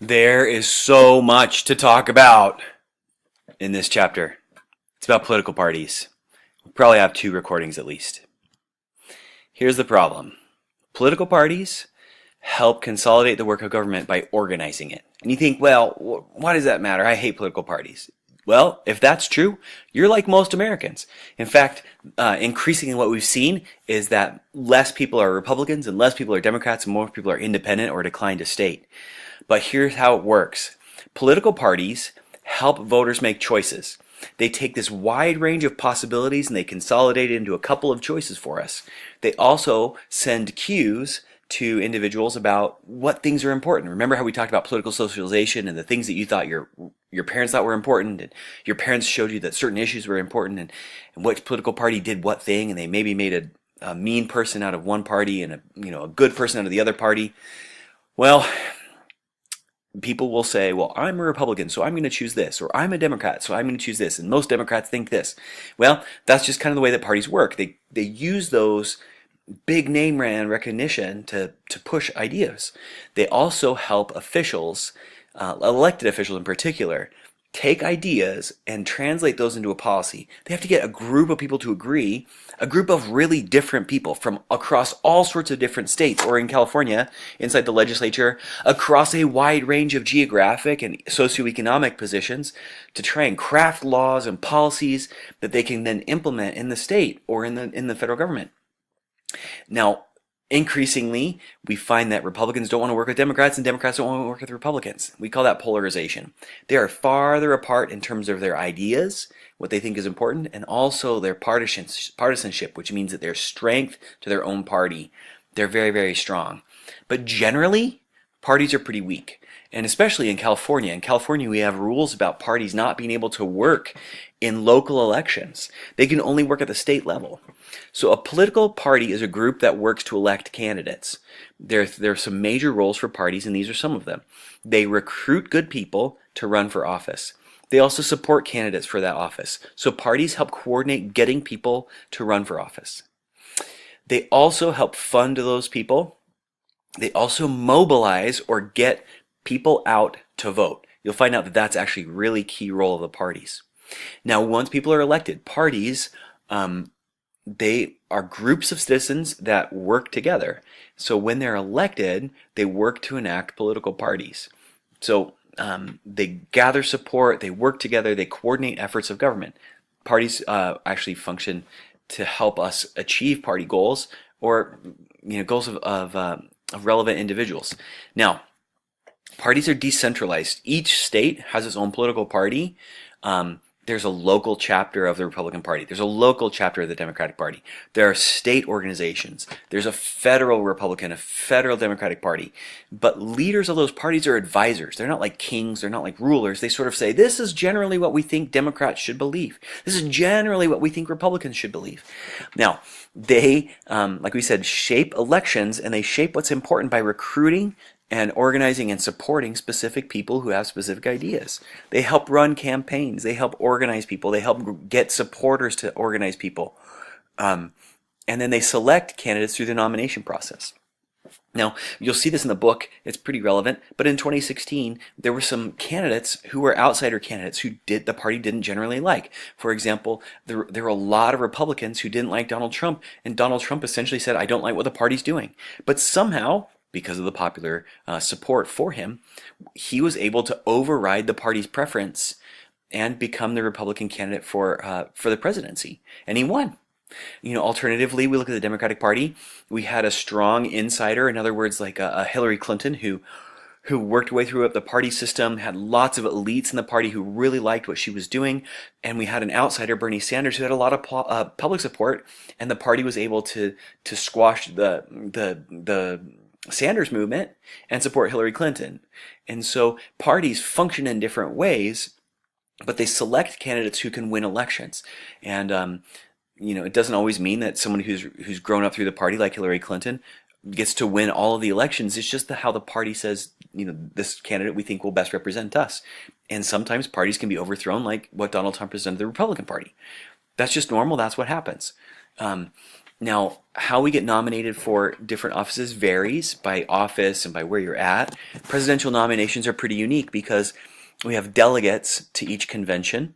There is so much to talk about in this chapter. It's about political parties. We'll probably have 2 recordings at least. Here's the problem. Political parties help consolidate the work of government by organizing it. And you think, well, why does that matter? I hate political parties. Well, if that's true, you're like most Americans. In fact, increasingly what we've seen is that less people are Republicans and less people are Democrats and more people are independent or decline to state. But here's how it works. Political parties help voters make choices. They take this wide range of possibilities and they consolidate it into a couple of choices for us. They also send cues to individuals about what things are important. Remember how we talked about political socialization and the things that you thought your parents thought were important, and your parents showed you that certain issues were important, and which political party did what thing, and they maybe made a mean person out of one party and a good person out of the other party. Well, people will say, well, I'm a Republican, so I'm going to choose this, or I'm a Democrat, so I'm going to choose this, and most Democrats think this. Well, that's just kind of the way that parties work. They use those big name brand recognition to push ideas. They also help officials, elected officials in particular, take ideas and translate those into a policy. They have to get a group of people to agree, a group of really different people from across all sorts of different states, or in California, inside the legislature, across a wide range of geographic and socioeconomic positions, to try and craft laws and policies that they can then implement in the state or in the federal government. Now, increasingly, we find that Republicans don't want to work with Democrats and Democrats don't want to work with Republicans. We call that polarization. They are farther apart in terms of their ideas, what they think is important, and also their partisanship, which means that their strength to their own party. They're very, very strong. But generally, parties are pretty weak. And especially in California. In California, we have rules about parties not being able to work in local elections. They can only work at the state level. So a political party is a group that works to elect candidates. There are some major roles for parties, and these are some of them. They recruit good people to run for office. They also support candidates for that office. So parties help coordinate getting people to run for office. They also help fund those people. They also mobilize or get people out to vote. You'll find out that that's actually a really key role of the parties. Now, once people are elected, parties, they are groups of citizens that work together. So when they're elected, they work to enact political parties. So they gather support, they work together, they coordinate efforts of government. Parties actually function to help us achieve party goals, or goals of relevant individuals. Now, parties are decentralized. Each state has its own political party. There's a local chapter of the Republican Party. There's a local chapter of the Democratic Party. There are state organizations. There's a federal Republican, a federal Democratic Party. But leaders of those parties are advisors. They're not like kings. They're not like rulers. They sort of say, this is generally what we think Democrats should believe. This is generally what we think Republicans should believe. Now, they, like we said, shape elections, and they shape what's important by recruiting and organizing and supporting specific people who have specific ideas. They help run campaigns. They help organize people. They help get supporters to organize people. And then they select candidates through the nomination process. Now, you'll see this in the book. It's pretty relevant. But in 2016, there were some candidates who were outsider candidates who the party didn't generally like. For example, there were a lot of Republicans who didn't like Donald Trump. And Donald Trump essentially said, I don't like what the party's doing. But somehow, because of the popular support for him, he was able to override the party's preference and become the Republican candidate for the presidency. And he won. Alternatively, we look at the Democratic Party. We had a strong insider, in other words, like a Hillary Clinton, who worked her way through the party system, had lots of elites in the party who really liked what she was doing. And we had an outsider, Bernie Sanders, who had a lot of public support, and the party was able to squash the Sanders movement and support Hillary Clinton. And so parties function in different ways, but they select candidates who can win elections. And it doesn't always mean that someone who's grown up through the party, like Hillary Clinton, gets to win all of the elections. It's just how the party says, this candidate we think will best represent us. And sometimes parties can be overthrown, like what Donald Trump has done to the Republican Party. That's just normal. That's what happens. Now, how we get nominated for different offices varies by office and by where you're at. Presidential nominations are pretty unique because we have delegates to each convention.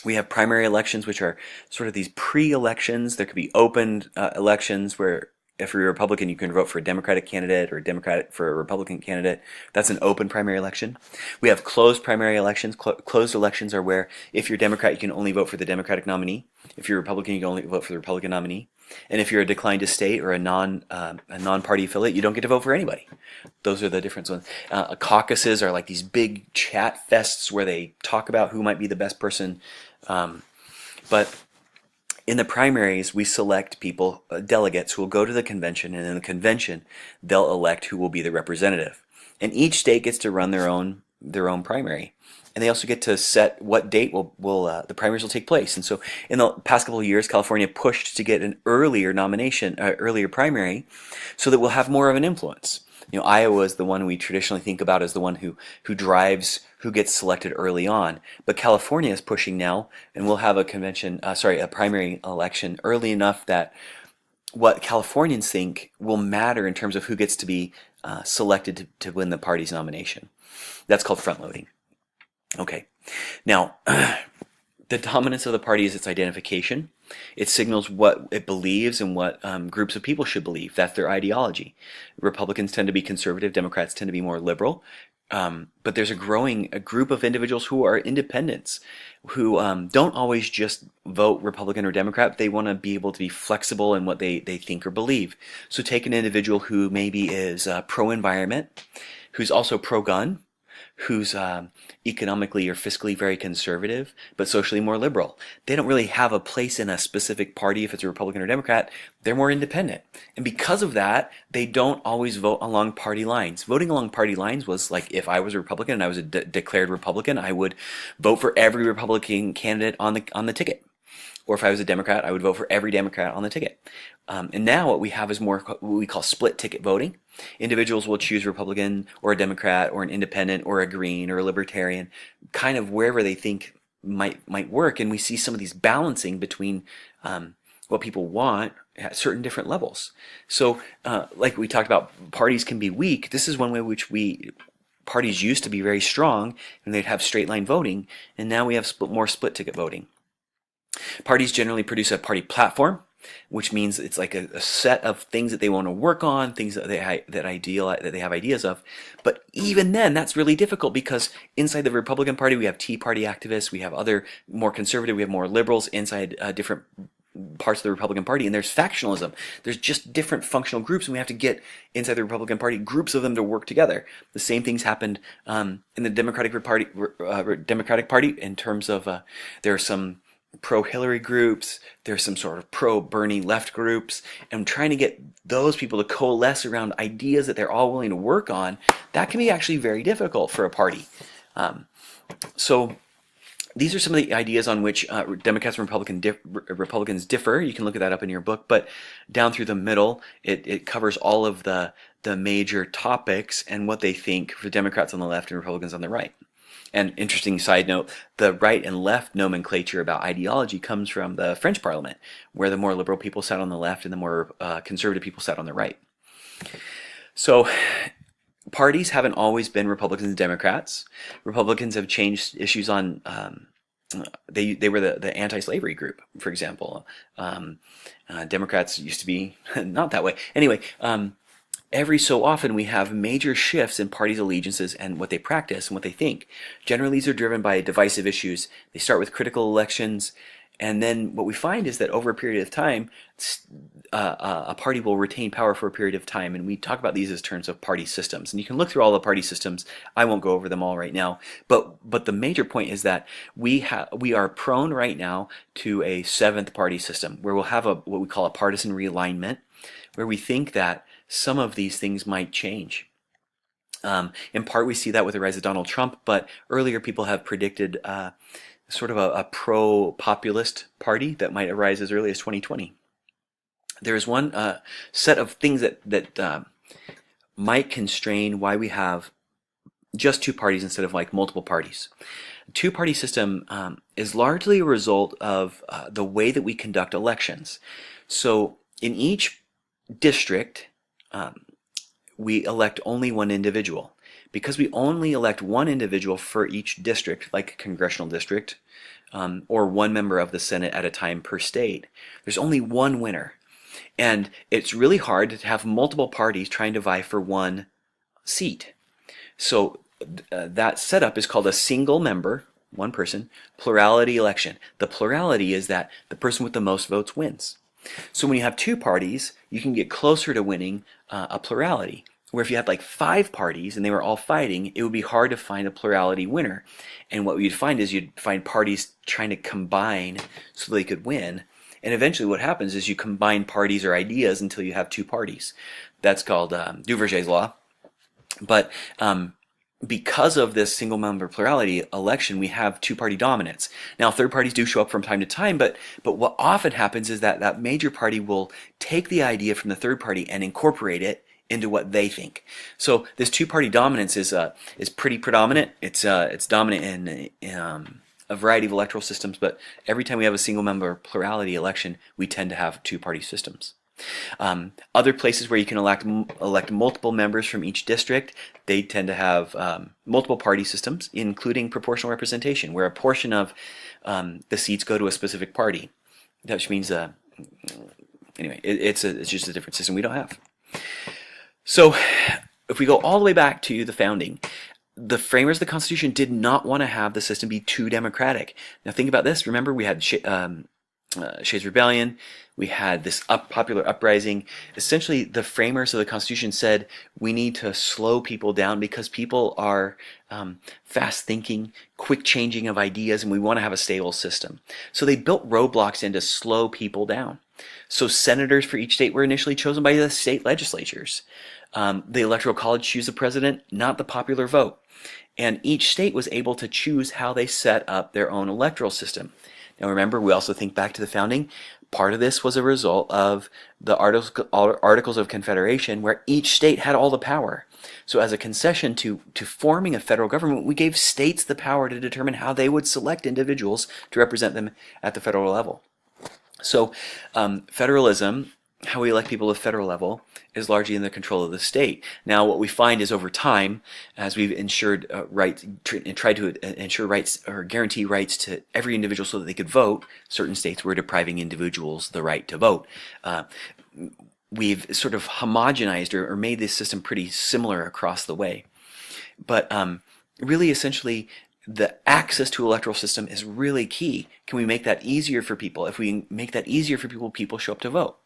We have primary elections, which are sort of these pre-elections. There could be open elections where if you're a Republican, you can vote for a Democratic candidate or a Democratic for a Republican candidate. That's an open primary election. We have closed primary elections. Closed elections are where if you're Democrat, you can only vote for the Democratic nominee. If you're Republican, you can only vote for the Republican nominee. And if you're a declined estate or a non-party affiliate, you don't get to vote for anybody. Those are the different ones. Caucuses are like these big chat fests where they talk about who might be the best person. But in the primaries, we select people, delegates, who will go to the convention, and in the convention, they'll elect who will be the representative. And each state gets to run their own primary, and they also get to set what date the primaries will take place. And so, in the past couple of years, California pushed to get an earlier earlier primary, so that we'll have more of an influence. Iowa is the one we traditionally think about as the one who drives who gets selected early on. But California is pushing now, and we'll have a primary election early enough that what Californians think will matter in terms of who gets to be selected to win the party's nomination. That's called front loading. Okay, now the dominance of the party is its identification. It signals what it believes and what groups of people should believe. That's their ideology. Republicans tend to be conservative. Democrats tend to be more liberal. But there's a group of individuals who are independents, who don't always just vote Republican or Democrat. They want to be able to be flexible in what they think or believe. So take an individual who maybe is pro-environment, who's also pro-gun, who's economically or fiscally very conservative, but socially more liberal. They don't really have a place in a specific party if it's a Republican or Democrat. They're more independent. And because of that, they don't always vote along party lines. Voting along party lines was like, if I was a Republican and I was a declared Republican, I would vote for every Republican candidate on the ticket. Or if I was a Democrat, I would vote for every Democrat on the ticket. And now what we have is more what we call split ticket voting. Individuals will choose Republican or a Democrat or an independent or a Green or a Libertarian, kind of wherever they think might work. And we see some of these balancing between what people want at certain different levels. So like we talked about, parties can be weak. This is one way in which parties used to be very strong, and they'd have straight line voting, and now we have more split ticket voting. Parties generally produce a party platform, which means it's like a set of things that they want to work on, things that they have ideas of. But even then, that's really difficult, because inside the Republican Party, we have Tea Party activists, we have other more conservative, we have more liberals inside different parts of the Republican Party, and there's factionalism. There's just different functional groups, and we have to get inside the Republican Party groups of them to work together. The same things happened in the Democratic Party in terms of there are some pro-Hillary groups, there's some sort of pro-Bernie left groups, and trying to get those people to coalesce around ideas that they're all willing to work on, that can be actually very difficult for a party. So these are some of the ideas on which Democrats and Republicans differ. You can look at that up in your book, but down through the middle, it covers all of the major topics and what they think for Democrats on the left and Republicans on the right. And interesting side note, the right and left nomenclature about ideology comes from the French Parliament, where the more liberal people sat on the left and the more conservative people sat on the right. So parties haven't always been Republicans and Democrats. Republicans have changed issues on, they were the anti-slavery group, for example. Democrats used to be not that way. Anyway, every so often we have major shifts in parties' allegiances and what they practice and what they think. Generally, these are driven by divisive issues. They start with critical elections, and then what we find is that over a period of time, a party will retain power for a period of time, and we talk about these as terms of party systems. And you can look through all the party systems. I won't go over them all right now, but the major point is that we are prone right now to a seventh party system, where we'll have what we call a partisan realignment, where we think that some of these things might change. In part, we see that with the rise of Donald Trump, but earlier people have predicted sort of a pro-populist party that might arise as early as 2020. There's one set of things that might constrain why we have just two parties instead of like multiple parties. Two-party system is largely a result of the way that we conduct elections. So in each district, we elect only one individual. Because we only elect one individual for each district, like a congressional district, or one member of the Senate at a time per state, there's only one winner. And it's really hard to have multiple parties trying to vie for one seat. So that setup is called a single member, one person, plurality election. The plurality is that the person with the most votes wins. So when you have two parties, you can get closer to winning a plurality. Where if you had like 5 parties and they were all fighting, it would be hard to find a plurality winner. And what you'd find is you'd find parties trying to combine so they could win. And eventually what happens is you combine parties or ideas until you have 2 parties. That's called Duverger's law. But because of this single member plurality election, we have 2-party dominance. Now, third parties do show up from time to time, but what often happens is that that major party will take the idea from the third party and incorporate it into what they think. So this 2-party dominance is pretty predominant. It's dominant in a variety of electoral systems, but every time we have a single member plurality election, we tend to have 2-party systems. Other places where you can elect multiple members from each district, they tend to have multiple party systems, including proportional representation, where a portion of the seats go to a specific party. Which means, anyway, it's just a different system we don't have. So if we go all the way back to the founding, the framers of the Constitution did not want to have the system be too democratic. Now think about this. Remember, we had Shays' Rebellion. We had this popular uprising. Essentially, the framers of the Constitution said we need to slow people down because people are fast-thinking, quick-changing of ideas, and we want to have a stable system. So they built roadblocks in to slow people down. So senators for each state were initially chosen by the state legislatures. The Electoral College chose the president, not the popular vote. And each state was able to choose how they set up their own electoral system. Now remember, we also think back to the founding. Part of this was a result of the Articles of Confederation, where each state had all the power. So as a concession to forming a federal government, we gave states the power to determine how they would select individuals to represent them at the federal level. So federalism, how we elect people at the federal level, is largely in the control of the state. Now what we find is over time, as we've ensured rights and tried to ensure rights or guarantee rights to every individual so that they could vote, certain states were depriving individuals the right to vote. We've sort of homogenized or made this system pretty similar across the way. But really, essentially, the access to electoral system is really key. Can we make that easier for people? If we make that easier for people, people show up to vote.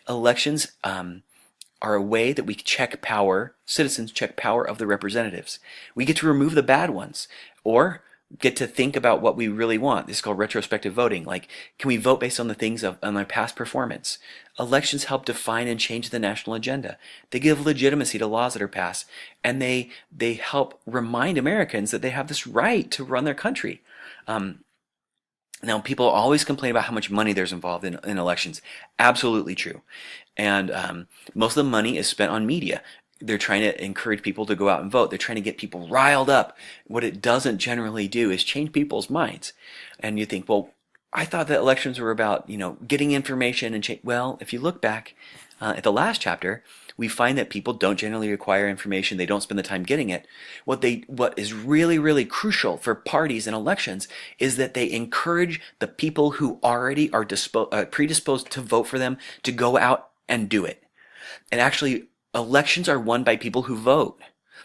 Elections are a way that we check power, citizens check power of the representatives. We get to remove the bad ones, or get to think about what we really want. This is called retrospective voting. Like, can we vote based on the things on their past performance? Elections help define and change the national agenda. They give legitimacy to laws that are passed, and they help remind Americans that they have this right to run their country. Now, people always complain about how much money there's involved in elections. Absolutely true. And most of the money is spent on media. They're trying to encourage people to go out and vote. They're trying to get people riled up. What it doesn't generally do is change people's minds. And you think, well, I thought that elections were about, getting information and change. Well, if you look back at the last chapter, we find that people don't generally require information. They don't spend the time getting it. What is really, really crucial for parties and elections is that they encourage the people who already are predisposed to vote for them to go out and do it. And actually, elections are won by people who vote,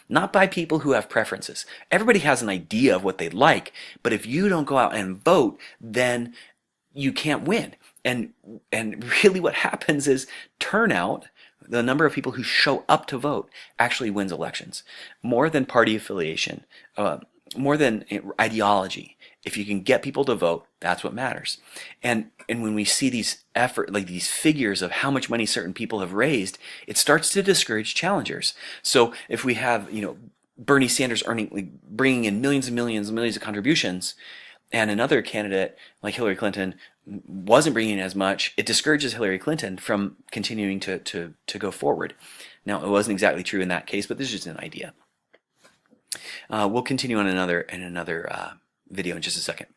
not by people who have preferences. Everybody has an idea of what they'd like, but if you don't go out and vote, then you can't win. And really what happens is turnout, the number of people who show up to vote, actually wins elections. More than party affiliation, more than ideology. If you can get people to vote, that's what matters. And when we see these these figures of how much money certain people have raised, it starts to discourage challengers. So if we have, Bernie Sanders bringing in millions and millions and millions of contributions, and another candidate like Hillary Clinton wasn't bringing in as much, it discourages Hillary Clinton from continuing to go forward. Now, it wasn't exactly true in that case, but this is just an idea. We'll continue on in another video in just a second.